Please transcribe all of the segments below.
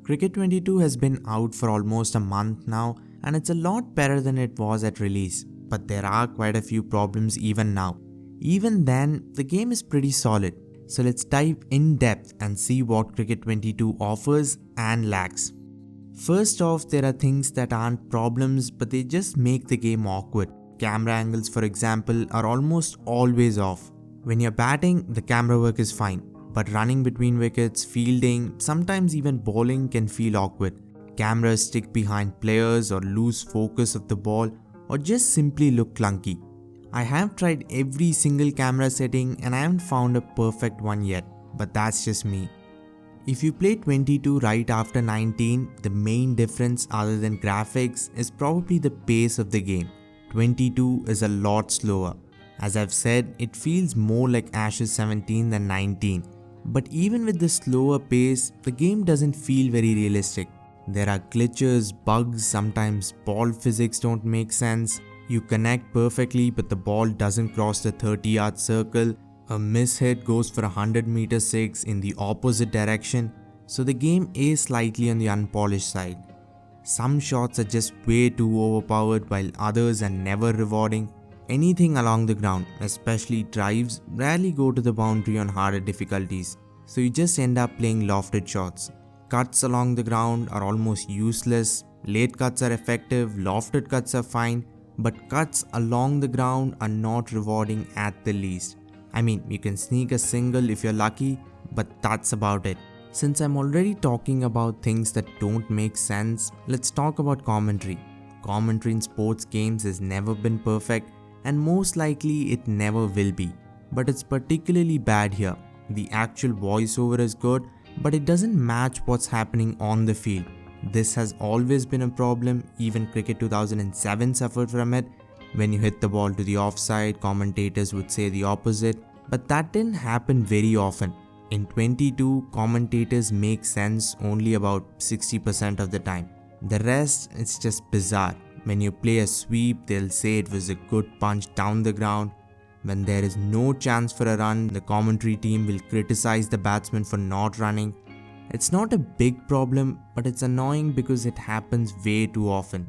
Cricket 22 has been out for almost a month now and it's a lot better than it was at release, but there are quite a few problems even now. Even then, the game is pretty solid, so let's dive in depth and see what Cricket 22 offers and lacks. First off, there are things that aren't problems but they just make the game awkward. Camera angles, for example, are almost always off. When you're batting, the camera work is fine, but running between wickets, fielding, sometimes even bowling can feel awkward. Cameras stick behind players or lose focus of the ball or just simply look clunky. I have tried every single camera setting and I haven't found a perfect one yet, but that's just me. If you play 22 right after 19, the main difference other than graphics is probably the pace of the game. 22 is a lot slower. As I've said, it feels more like Ashes 17 than 19. But even with the slower pace, the game doesn't feel very realistic. There are glitches, bugs, sometimes ball physics don't make sense. You connect perfectly but the ball doesn't cross the 30-yard circle. A mishit goes for a 100-meter six in the opposite direction. So the game is slightly on the unpolished side. Some shots are just way too overpowered while others are never rewarding. Anything along the ground, especially drives, rarely go to the boundary on harder difficulties, so you just end up playing lofted shots. Cuts along the ground are almost useless, late cuts are effective, lofted cuts are fine, but cuts along the ground are not rewarding at the least. I mean, you can sneak a single if you're lucky, but that's about it. Since I'm already talking about things that don't make sense, let's talk about commentary. Commentary in sports games has never been perfect, and most likely it never will be. But it's particularly bad here. The actual voiceover is good, but it doesn't match what's happening on the field. This has always been a problem, even Cricket 2007 suffered from it. When you hit the ball to the offside, commentators would say the opposite, but that didn't happen very often. In 22, commentators make sense only about 60% of the time. The rest, it's just bizarre. When you play a sweep, they'll say it was a good punch down the ground. When there is no chance for a run, the commentary team will criticize the batsman for not running. It's not a big problem, but it's annoying because it happens way too often.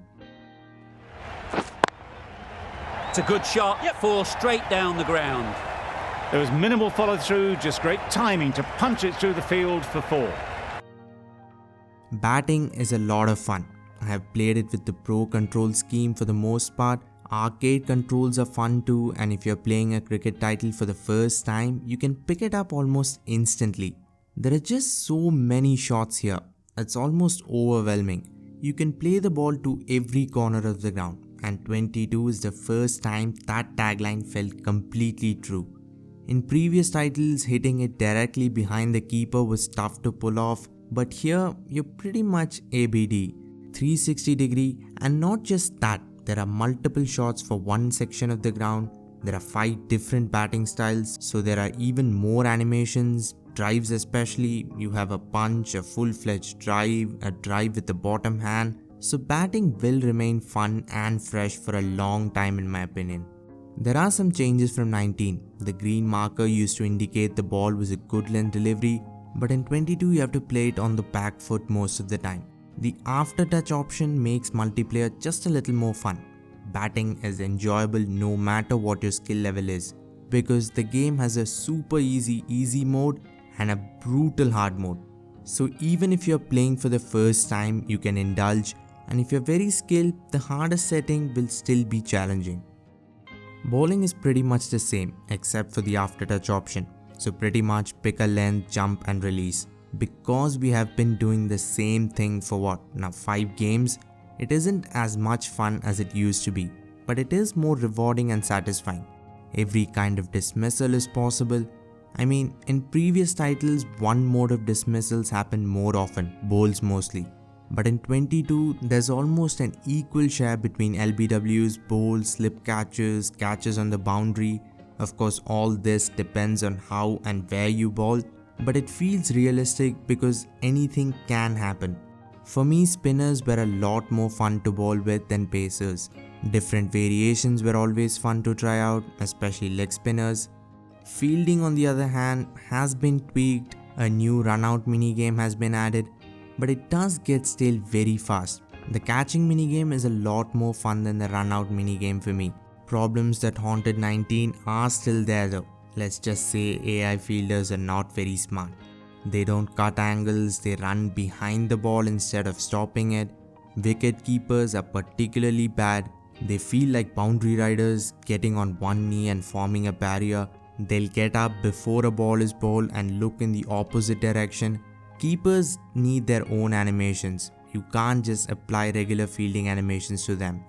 It's a good shot, four straight down the ground. There was minimal follow through, just great timing to punch it through the field for four. Batting is a lot of fun. I have played it with the Pro Control scheme for the most part. Arcade controls are fun too, and if you're playing a cricket title for the first time, you can pick it up almost instantly. There are just so many shots here, it's almost overwhelming. You can play the ball to every corner of the ground, and 22 is the first time that tagline felt completely true. In previous titles, hitting it directly behind the keeper was tough to pull off, but here you're pretty much ABD. 360 degree, and not just that, there are multiple shots for one section of the ground. There are 5 different batting styles, so there are even more animations. Drives especially, you have a punch, a full-fledged drive, a drive with the bottom hand, so batting will remain fun and fresh for a long time in my opinion. There are some changes from 19. The green marker used to indicate the ball was a good length delivery, but in 22 you have to play it on the back foot most of the time. The after-touch option makes multiplayer just a little more fun. Batting is enjoyable no matter what your skill level is, because the game has a super easy mode and a brutal hard mode. So even if you're playing for the first time, you can indulge, and if you're very skilled, the hardest setting will still be challenging. Bowling is pretty much the same except for the after-touch option, so pretty much pick a length, jump and release. Because we have been doing the same thing for 5 games, it isn't as much fun as it used to be, but it is more rewarding and satisfying. Every kind of dismissal is possible. I mean, in previous titles, one mode of dismissals happened more often, bowls mostly. But in 22, there's almost an equal share between LBWs, bowls, slip catches, catches on the boundary. Of course, all this depends on how and where you bowl, but it feels realistic because anything can happen. For me, spinners were a lot more fun to bowl with than pacers. Different variations were always fun to try out, especially leg spinners. Fielding on the other hand has been tweaked, a new run out minigame has been added, but it does get stale very fast. The catching minigame is a lot more fun than the run out minigame for me. Problems that haunted 19 are still there though. Let's just say AI fielders are not very smart. They don't cut angles, they run behind the ball instead of stopping it. Wicket keepers are particularly bad. They feel like boundary riders getting on one knee and forming a barrier. They'll get up before a ball is bowled and look in the opposite direction. Keepers need their own animations. You can't just apply regular fielding animations to them.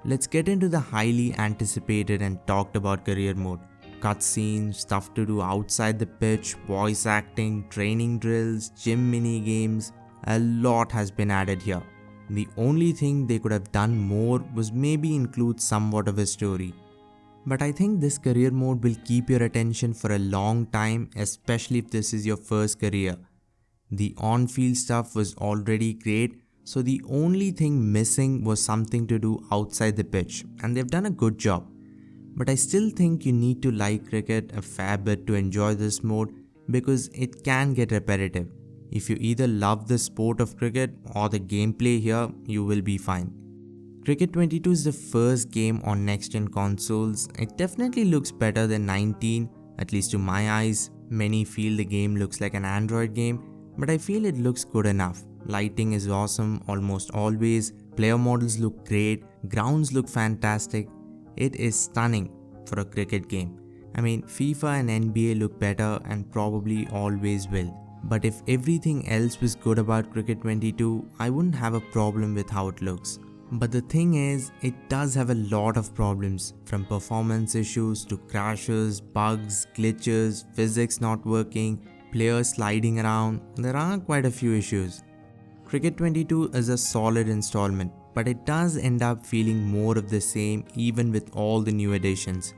Let's get into the highly anticipated and talked about career mode. Cutscenes, stuff to do outside the pitch, voice acting, training drills, gym mini games. A lot has been added here. The only thing they could have done more was maybe include somewhat of a story. But I think this career mode will keep your attention for a long time, especially if this is your first career. The on-field stuff was already great, so the only thing missing was something to do outside the pitch, and they've done a good job. But I still think you need to like cricket a fair bit to enjoy this mode because it can get repetitive. If you either love the sport of cricket or the gameplay here, you will be fine. Cricket 22 is the first game on next-gen consoles. It definitely looks better than 19, at least to my eyes. Many feel the game looks like an Android game, but I feel it looks good enough. Lighting is awesome almost always, player models look great, grounds look fantastic. It is stunning for a cricket game. I mean, FIFA and NBA look better and probably always will. But if everything else was good about Cricket 22, I wouldn't have a problem with how it looks. But the thing is, it does have a lot of problems, from performance issues to crashes, bugs, glitches, physics not working, players sliding around. There are quite a few issues. Cricket 22 is a solid installment, but it does end up feeling more of the same even with all the new additions.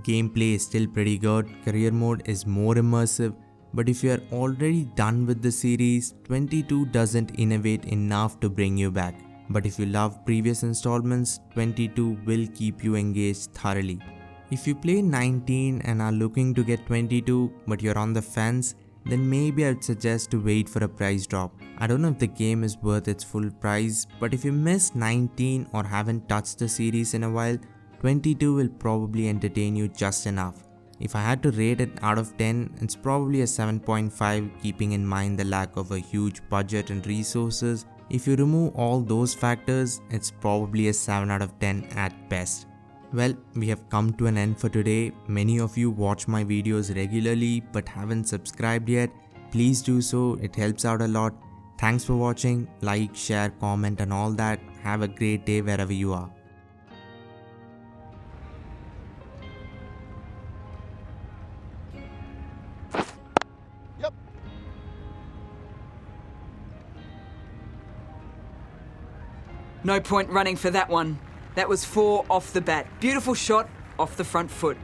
Gameplay is still pretty good, career mode is more immersive, but if you are already done with the series, 22 doesn't innovate enough to bring you back. But if you love previous installments, 22 will keep you engaged thoroughly. If you play 19 and are looking to get 22 but you're on the fence, then maybe I'd suggest to wait for a price drop. I don't know if the game is worth its full price, but if you missed 19 or haven't touched the series in a while, 22 will probably entertain you just enough. If I had to rate it out of 10, it's probably a 7.5, keeping in mind the lack of a huge budget and resources. If you remove all those factors, it's probably a 7 out of 10 at best. Well, we have come to an end for today. Many of you watch my videos regularly but haven't subscribed yet. Please do so, it helps out a lot. Thanks for watching. Like, share, comment and all that. Have a great day wherever you are. No point running for that one. That was 4 off the bat. Beautiful shot off the front foot.